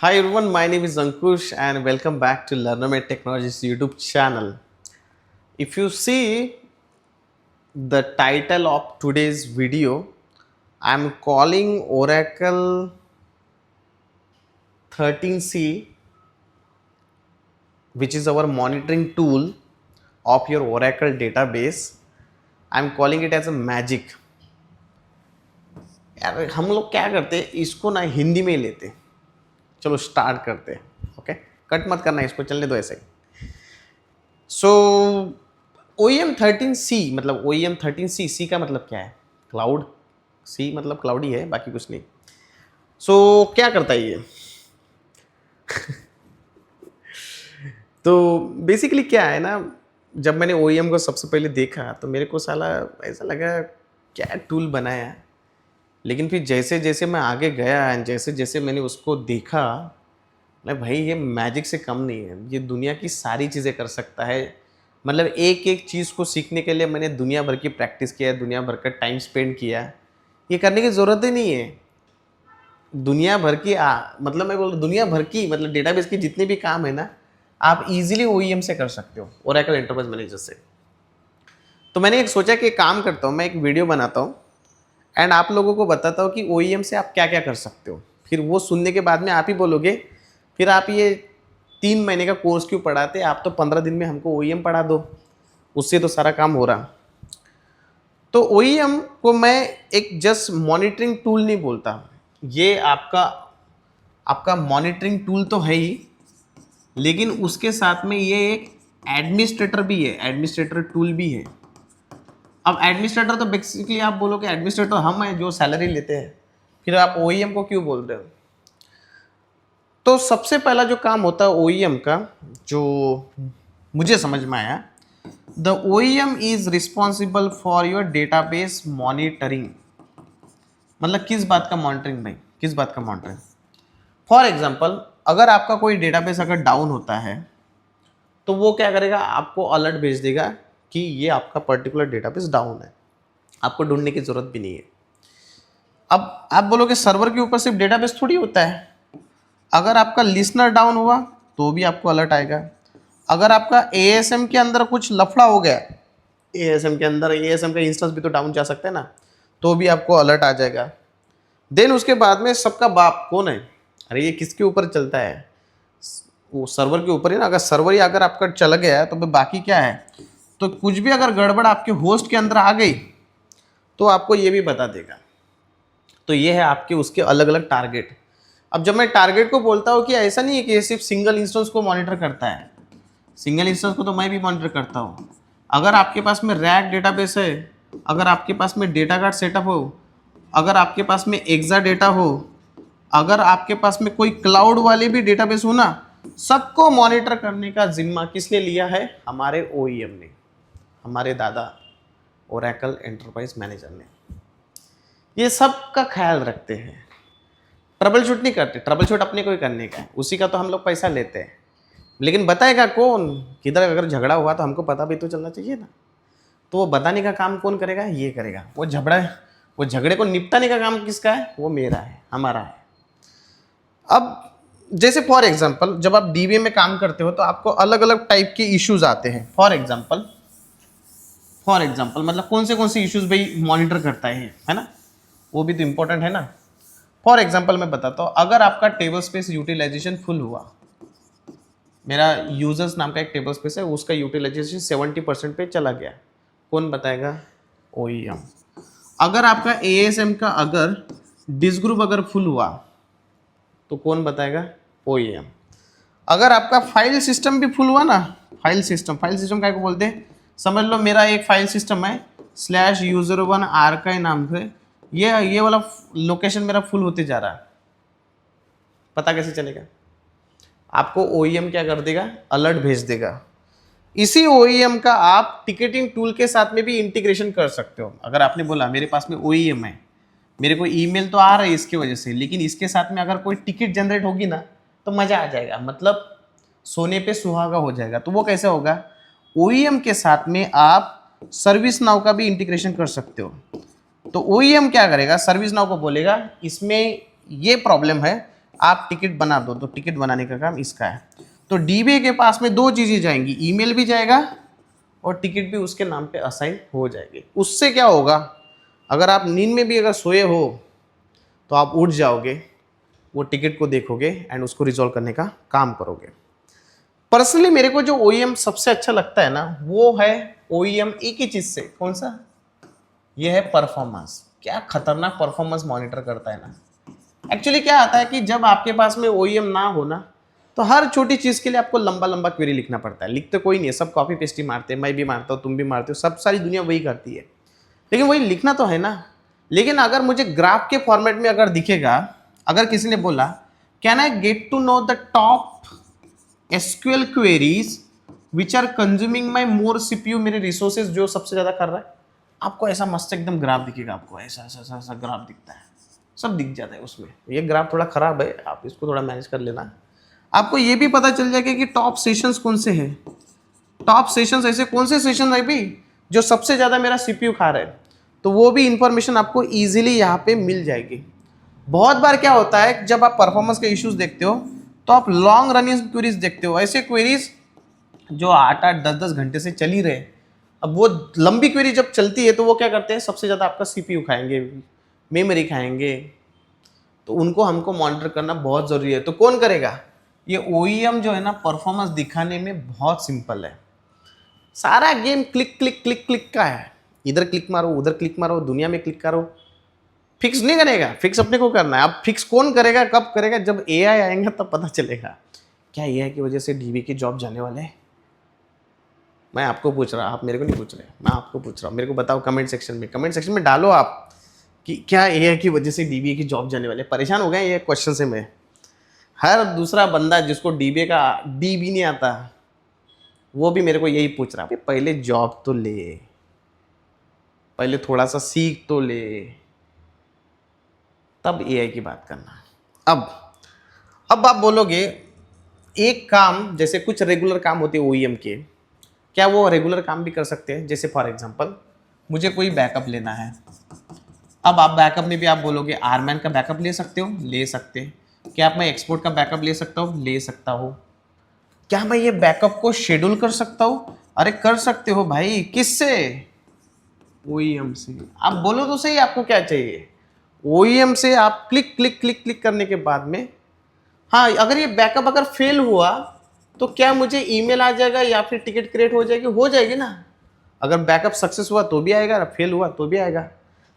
Hi everyone, my name is Ankush and welcome back to Learnomed Technologies YouTube channel. If you see the title of today's video, I'm calling Oracle 13C, which is our monitoring tool of your Oracle database. I'm calling it as a magic. यार हम लोग क्या करते हैं, इसको ना हिंदी में ही लेते हैं. चलो स्टार्ट करते हैं. ओके, कट मत करना, इसको चलने दो ऐसे ही. सो OEM13C मतलब OEM13C, सी का मतलब क्या है? क्लाउड. सी मतलब क्लाउडी है, बाकी कुछ नहीं. क्या करता है ये? तो बेसिकली क्या है ना, जब मैंने OEM को सबसे पहले देखा तो मेरे को साला ऐसा लगा क्या टूल बनाया है. लेकिन फिर जैसे जैसे मैं आगे गया एंड जैसे जैसे मैंने उसको देखा, मैं भाई ये मैजिक से कम नहीं है, ये दुनिया की सारी चीज़ें कर सकता है. मतलब एक एक चीज़ को सीखने के लिए मैंने दुनिया भर की प्रैक्टिस किया है, दुनिया भर का टाइम स्पेंड किया. ये करने की ज़रूरत ही नहीं है. दुनिया भर की मतलब मैं बोल दुनिया भर की मतलब डेटाबेस की जितने भी काम है ना, आप इजीली OEM से कर सकते हो, ओरेकल एंटरप्राइज मैनेजर से. तो मैंने एक सोचा कि काम करता हूँ, मैं एक वीडियो बनाता हूँ एंड आप लोगों को बताता हूँ कि OEM से आप क्या क्या कर सकते हो. फिर वो सुनने के बाद में आप ही बोलोगे फिर आप ये 3 महीने का कोर्स क्यों पढ़ाते, आप तो 15 दिन में हमको OEM पढ़ा दो, उससे तो सारा काम हो रहा. तो OEM को मैं एक जस्ट मॉनिटरिंग टूल नहीं बोलता. ये आपका आपका मॉनिटरिंग टूल तो है ही, लेकिन उसके साथ में ये एक एडमिनिस्ट्रेटर भी है, एडमिनिस्ट्रेटर टूल भी है. अब एडमिनिस्ट्रेटर तो बेसिकली आप बोलोगे एडमिनिस्ट्रेटर हम हैं जो सैलरी लेते हैं, फिर आप OEM को क्यों बोल रहे हो? तो सबसे पहला जो काम होता है OEM का, जो मुझे समझ में आया, the OEM is responsible for your database monitoring. मतलब किस बात का मॉनिटरिंग भाई, किस बात का मॉनिटरिंग? फॉर एग्जाम्पल, अगर आपका कोई डेटाबेस अगर डाउन होता है तो वो क्या करेगा, आपको अलर्ट भेज देगा कि ये आपका पर्टिकुलर डेटाबेस डाउन है. आपको ढूंढने की जरूरत भी नहीं है. अब आप बोलोगे सर्वर के ऊपर सिर्फ डेटाबेस थोड़ी होता है. अगर आपका लिसनर डाउन हुआ तो भी आपको अलर्ट आएगा. अगर आपका ASM के अंदर कुछ लफड़ा हो गया, ASM के अंदर ASM का इंस्टेंस भी तो डाउन जा सकता है ना, तो भी आपको अलर्ट आ जाएगा. देन उसके बाद में सबका बाप कौन है? अरे ये किसके ऊपर चलता है? वो सर्वर के ऊपर ही ना. अगर सर्वर ही अगर आपका चला गया है तो बाकी क्या है? तो कुछ भी अगर गड़बड़ आपके होस्ट के अंदर आ गई तो आपको ये भी बता देगा. तो ये है आपके उसके अलग अलग टारगेट. अब जब मैं टारगेट को बोलता हूँ कि ऐसा नहीं है कि ये सिर्फ सिंगल इंस्टेंस को मॉनिटर करता है. सिंगल इंस्टेंस को तो मैं भी मॉनिटर करता हूँ. अगर आपके पास में रैक डेटाबेस है, अगर आपके पास में डेटा कार्ड सेटअप हो, अगर आपके पास में एग्जा डेटा हो, अगर आपके पास में कोई क्लाउड वाले भी डेटाबेस हो ना, सबको मॉनिटर करने का जिम्मा किसने लिया है? हमारे OEM ने, हमारे दादा ओरेकल एंटरप्राइज मैनेजर ने. ये सब का ख्याल रखते हैं. ट्रबल शूट नहीं करते, ट्रबल शूट अपने को ही करने का है, उसी का तो हम लोग पैसा लेते हैं. लेकिन बताएगा कौन किधर? अगर झगड़ा हुआ तो हमको पता भी तो चलना चाहिए ना. तो वो बताने का काम कौन करेगा? ये करेगा. वो झगड़े को निपटाने का काम किसका है? वो मेरा है, हमारा है. अब जैसे फॉर एग्जांपल जब आप DBA में काम करते हो तो आपको अलग अलग टाइप के इश्यूज आते हैं. फॉर एग्जांपल मतलब कौन से इश्यूज भाई मॉनिटर करता है ना, वो भी तो इंपॉर्टेंट है ना. फॉर एग्जांपल मैं बताता हूँ, अगर आपका टेबल स्पेस यूटिलाइजेशन फुल हुआ, मेरा यूजर्स नाम का एक टेबल स्पेस है, उसका यूटिलाइजेशन 70% पे चला गया, कौन बताएगा? OEM. अगर आपका ASM का अगर डिस्क ग्रुप अगर फुल हुआ तो कौन बताएगा? OEM. अगर आपका फाइल सिस्टम भी फुल हुआ ना, फाइल सिस्टम क्या को बोलते हैं? समझ लो मेरा एक फाइल सिस्टम है /user1 आर्काइव नाम से, ये वाला लोकेशन मेरा फुल होते जा रहा है, पता कैसे चलेगा? आपको OEM क्या कर देगा? अलर्ट भेज देगा. इसी OEM का आप टिकटिंग टूल के साथ में भी इंटीग्रेशन कर सकते हो. अगर आपने बोला मेरे पास में OEM है, मेरे को ईमेल तो आ रहा है इसकी वजह से, लेकिन इसके साथ में अगर कोई टिकट जनरेट होगी ना तो मजा आ जाएगा, मतलब सोने पे सुहागा हो जाएगा. तो वो कैसे होगा? OEM के साथ में आप सर्विस नाउ का भी इंटीग्रेशन कर सकते हो. तो OEM क्या करेगा? सर्विस नाउ को बोलेगा इसमें ये प्रॉब्लम है, आप टिकट बना दो, तो टिकट बनाने का काम इसका है। तो डीबीए के पास में दो चीज़ें जाएंगी, ईमेल भी जाएगा और टिकट भी उसके नाम पे असाइन हो जाएगी। उससे क्या होगा, अगर आप नींद में भी अगर सोए हो तो आप उठ जाओगे, वो टिकट को देखोगे एंड उसको रिजॉल्व करने का काम करोगे। पर्सनली मेरे को जो ओईएम सबसे अच्छा लगता है ना, वो है ओईएम एक ही चीज़ से, कौन सा, ये है परफॉर्मेंस। क्या खतरनाक परफॉर्मेंस मॉनिटर करता है ना। एक्चुअली क्या आता है कि जब आपके पास में ओईएम ना हो ना, तो हर छोटी चीज़ के लिए आपको लंबा लंबा क्वेरी लिखना पड़ता है। लिखते कोई नहीं है, सब कॉपी पेस्ट ही मारते हैं, मैं भी मारता हूँ, तुम भी मारते हो, सब सारी दुनिया वही करती है। लेकिन वही लिखना तो है ना। लेकिन अगर मुझे ग्राफ के फॉर्मेट में अगर दिखेगा, अगर किसी ने बोला can I get to know the top SQL queries which are consuming my more CPU, मेरे रिसोर्सेज जो सबसे ज़्यादा कर रहा है, आपको ऐसा मस्त एकदम ग्राफ दिखेगा, आपको ऐसा ऐसा ऐसा ऐसा ग्राफ दिखता है, सब दिख जाता है उसमें। ये ग्राफ थोड़ा खराब है, आप इसको थोड़ा मैनेज कर लेना। आपको ये भी पता चल जाएगा कि टॉप सेशंस कौन से हैं। टॉप सेशंस ऐसे कौन से सेशन है भी जो सबसे ज़्यादा मेरा सीपीयू खा रहा है, तो वो भी इंफॉर्मेशन आपको ईजिली यहाँ पे मिल जाएगी। बहुत बार क्या होता है, जब आप परफॉर्मेंस के इश्यूज देखते हो तो आप लॉन्ग रनिंग क्वेरीज देखते हो, ऐसे क्वेरीज जो 8-8 10-10 घंटे से चल ही रहे। अब वो लंबी क्वेरी जब चलती है तो वो क्या करते हैं, सबसे ज़्यादा आपका सीपीयू खाएंगे, मेमोरी खाएंगे, तो उनको हमको मॉनिटर करना बहुत ज़रूरी है। तो कौन करेगा, ये ओईएम जो है ना, परफॉर्मेंस दिखाने में बहुत सिंपल है। सारा game click click click click का है, इधर क्लिक मारो उधर क्लिक मारो, दुनिया में क्लिक करो। फिक्स नहीं करेगा, फिक्स अपने को करना है। अब फिक्स कौन करेगा, कब करेगा, जब एआई आएगा तब पता चलेगा। क्या एआई की वजह से डीबी की जॉब जाने वाले हैं? मैं आपको पूछ रहा, आप मेरे को नहीं पूछ रहे, मैं आपको पूछ रहा हूँ। मेरे को बताओ कमेंट सेक्शन में डालो आप कि क्या एआई की वजह से डीबीए की जॉब जाने वाले। परेशान हो गए ये क्वेश्चन से मैं। हर दूसरा बंदा जिसको डीबीए का डीबी नहीं आता, वो भी मेरे को यही पूछ रहा है, पहले जॉब तो ले, पहले थोड़ा सा सीख तो ले, तब एआई की बात करना। अब आप बोलोगे एक काम, जैसे कुछ रेगुलर काम होते हैं ओईएम के, क्या वो रेगुलर काम भी कर सकते हैं? जैसे फॉर एग्जांपल मुझे कोई बैकअप लेना है। अब आप बैकअप में भी आप बोलोगे आरमैन का बैकअप ले सकते हो, ले सकते। क्या आप मैं एक्सपोर्ट का बैकअप ले सकता हूँ? ले सकता हूँ। क्या मैं ये बैकअप को शेड्यूल कर सकता हूँ? अरे कर सकते हो भाई। किससे? ओईएम से। आप बोलो तो सही, आपको क्या चाहिए? ओईएम से आप क्लिक क्लिक क्लिक क्लिक करने के बाद में, हाँ, अगर ये बैकअप अगर फेल हुआ तो क्या मुझे ईमेल आ जाएगा या फिर टिकट क्रिएट हो जाएगी? हो जाएगी ना। अगर बैकअप सक्सेस हुआ तो भी आएगा, फेल हुआ तो भी आएगा।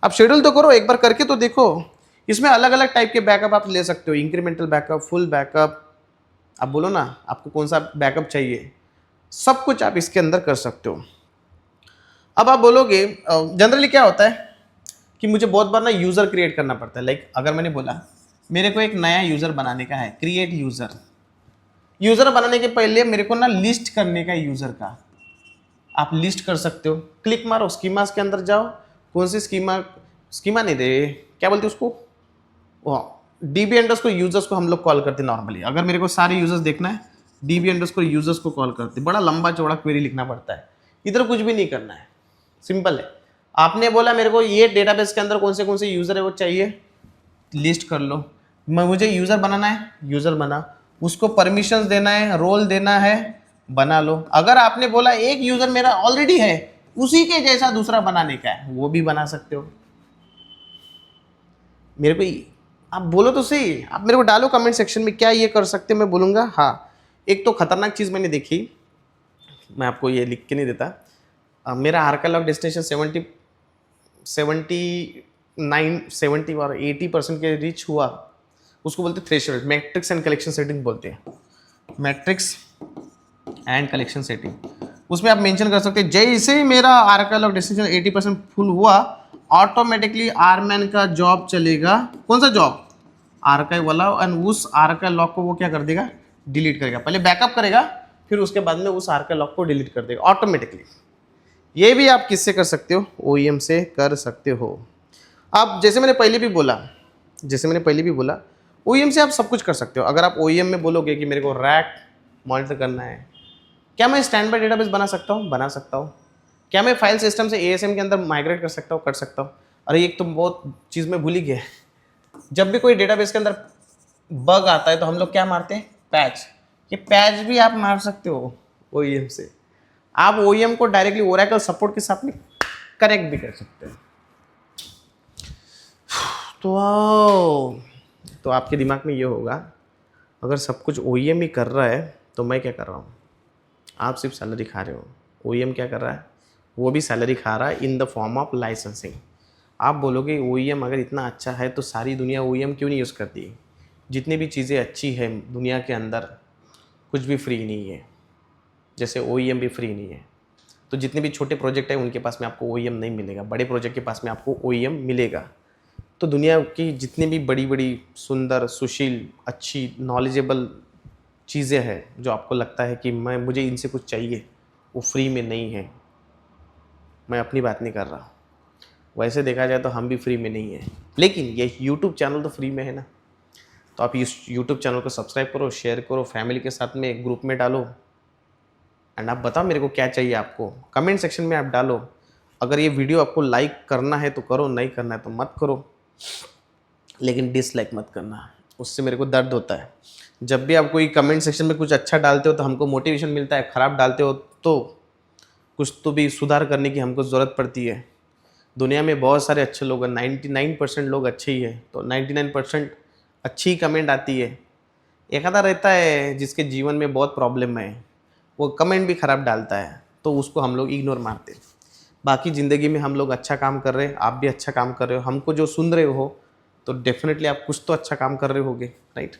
आप शेड्यूल तो करो, एक बार करके तो देखो। इसमें अलग अलग टाइप के बैकअप आप ले सकते हो, इंक्रीमेंटल बैकअप, फुल बैकअप। आप बोलो ना आपको कौन सा बैकअप चाहिए, सब कुछ आप इसके अंदर कर सकते हो। अब आप बोलोगे जनरली क्या होता है कि मुझे बहुत बार ना यूज़र क्रिएट करना पड़ता है। लाइक अगर मैंने बोला मेरे को एक नया यूज़र बनाने का है, क्रिएट यूज़र बनाने के पहले मेरे को ना लिस्ट करने का यूज़र का, आप लिस्ट कर सकते हो। क्लिक मारो, स्कीमास के अंदर जाओ। कौन सी स्कीमा नहीं दे, क्या बोलते उसको, डीबी अंडरस्कोर यूजर्स को हम लोग कॉल करते नॉर्मली। अगर मेरे को सारे यूजर्स देखना है, डीबी अंडरस्कोर यूजर्स को कॉल करते, बड़ा लंबा चौड़ा क्वेरी लिखना पड़ता है। इधर कुछ भी नहीं करना है, सिंपल है। आपने बोला मेरे को ये डेटाबेस के अंदर कौन से यूजर है वो चाहिए, लिस्ट कर लो। मुझे यूजर बनाना है, यूजर बना, उसको परमिशंस देना है, रोल देना है, बना लो। अगर आपने बोला एक यूजर मेरा ऑलरेडी है, उसी के जैसा दूसरा बनाने का है, वो भी बना सकते हो। मेरे को आप बोलो तो सही, आप मेरे को डालो कमेंट सेक्शन में क्या ये कर सकते, मैं बोलूँगा हाँ। एक तो खतरनाक चीज़ मैंने देखी, मैं आपको ये लिख के नहीं देता। मेरा आर्का लॉग डेस्टिनेशन 70 और 80% के रीच हुआ, उसको बोलते हैं threshold. Matrix and collection setting बोलते हैं, मैट्रिक्स एंड कलेक्शन सेटिंग। उसमें आप मेंशन कर सकते हैं जैसे ही मेरा आर्का लॉग डेस्टिनेशन 80% फुल हुआ, ऑटोमेटिकली आरमैन का जॉब चलेगा। कौन सा जॉब? आर्काइव वाला। एंड उस आर्काइव लॉग को वो क्या कर देगा, डिलीट करेगा। पहले बैकअप करेगा, फिर उसके बाद में उस आर्काइव लॉग को डिलीट कर देगा ऑटोमेटिकली। ये भी आप किससे कर सकते हो? ओईएम से कर सकते हो। आप जैसे मैंने पहले भी बोला ओईएम से आप सब कुछ कर सकते हो। अगर आप ओईएम में बोलोगे कि मेरे को रैक मॉनिटर करना है, क्या मैं स्टैंड बाय डेटाबेस बना सकता हूँ? बना सकता हूँ। क्या मैं फाइल सिस्टम से एएसएम के अंदर माइग्रेट कर सकता हूँ? कर सकता हूँ। अरे एक तो बहुत चीज़ में भूल ही गया, जब भी कोई डेटाबेस के अंदर बग आता है तो हम लोग क्या मारते हैं, पैच। ये पैच भी आप मार सकते हो ओईएम से। आप ओईएम को डायरेक्टली ओरेकल सपोर्ट के साथ में कनेक्ट भी कर सकते हैं। तो आपके दिमाग में ये होगा, अगर सब कुछ ओईएम ही कर रहा है तो मैं क्या कर रहा हूँ। आप सिर्फ सैलरी खा रहे हो, ओईएम क्या कर रहा है, वो भी सैलरी खा रहा है in the form of licensing. आप बोलोगे ओईएम अगर इतना अच्छा है तो सारी दुनिया ओईएम क्यों नहीं यूज़ करती। जितनी भी चीज़ें अच्छी हैं दुनिया के अंदर, कुछ भी फ्री नहीं है। जैसे ओईएम भी फ्री नहीं है, तो जितने भी छोटे प्रोजेक्ट हैं उनके पास में आपको ओईएम नहीं मिलेगा, बड़े प्रोजेक्ट के पास में आपको ओईएम मिलेगा। तो दुनिया की जितनी भी बड़ी बड़ी सुंदर सुशील अच्छी नॉलेजेबल चीज़ें हैं जो आपको लगता है कि मुझे इनसे कुछ चाहिए, वो फ्री में नहीं है। मैं अपनी बात नहीं कर रहा, वैसे देखा जाए तो हम भी फ्री में नहीं हैं, लेकिन ये यूट्यूब चैनल तो फ्री में है ना। तो आप इस यूट्यूब चैनल को सब्सक्राइब करो, शेयर करो, फैमिली के साथ में ग्रुप में डालो, एंड आप बताओ मेरे को क्या चाहिए आपको, कमेंट सेक्शन में आप डालो। अगर ये वीडियो आपको लाइक करना है तो करो, नहीं करना है तो मत करो, लेकिन डिसलाइक मत करना, उससे मेरे को दर्द होता है। जब भी आप कोई कमेंट सेक्शन में कुछ अच्छा डालते हो तो हमको मोटिवेशन मिलता है, ख़राब डालते हो तो कुछ तो भी सुधार करने की हमको ज़रूरत पड़ती है। दुनिया में बहुत सारे अच्छे लोग हैं, 99% लोग अच्छे ही हैं, तो 99% अच्छी ही कमेंट आती है। एक आधा रहता है जिसके जीवन में बहुत प्रॉब्लम है, वो कमेंट भी ख़राब डालता है, तो उसको हम लोग इग्नोर मारते हैं। बाकी ज़िंदगी में हम लोग अच्छा काम कर रहे हैं, आप भी अच्छा काम कर रहे हो, हमको जो सुन रहे हो तो डेफिनेटली आप कुछ तो अच्छा काम कर रहे होगे, राइट।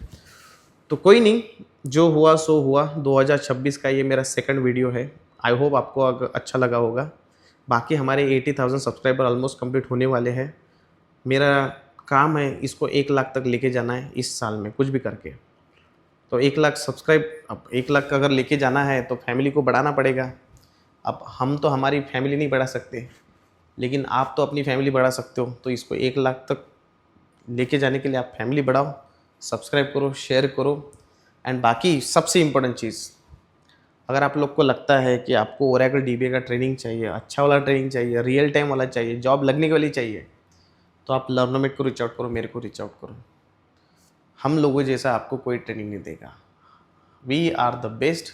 तो कोई नहीं, जो हुआ सो हुआ। 2026 का ये मेरा सेकंड वीडियो है। आई होप आपको अच्छा लगा होगा। बाकी हमारे 80,000 सब्सक्राइबर ऑलमोस्ट कंप्लीट होने वाले हैं। मेरा काम है इसको 1 लाख तक लेके जाना है इस साल में, कुछ भी करके। तो 1 लाख सब्सक्राइब, अब 1 लाख अगर लेके जाना है तो फैमिली को बढ़ाना पड़ेगा। अब हम तो हमारी फैमिली नहीं बढ़ा सकते, लेकिन आप तो अपनी फैमिली बढ़ा सकते हो। तो इसको 1 लाख तक लेके जाने के लिए आप फैमिली बढ़ाओ, सब्सक्राइब करो, शेयर करो। एंड बाकी सबसे इम्पोर्टेंट चीज़, अगर आप लोग को लगता है कि आपको ओरेकल डीबीए का ट्रेनिंग चाहिए, अच्छा वाला ट्रेनिंग चाहिए, रियल टाइम वाला चाहिए, जॉब लगने के वाली चाहिए, तो आप लर्नोमेट को रीच आउट करो, मेरे को रीच आउट करो। हम लोगों जैसा आपको कोई ट्रेनिंग नहीं देगा। We are the best,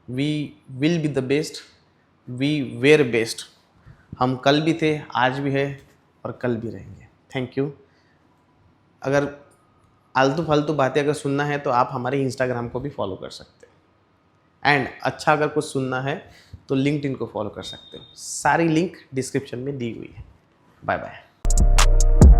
we will be the best, we were best. हम कल भी थे, आज भी है और कल भी रहेंगे। Thank you. अगर आलतू फालतू बातें अगर सुनना है तो आप हमारे इंस्टाग्राम को भी फॉलो कर सकते हैं, एंड अच्छा अगर कुछ सुनना है तो लिंक्डइन को फॉलो कर सकते हो। सारी लिंक डिस्क्रिप्शन में दी हुई है। Bye bye.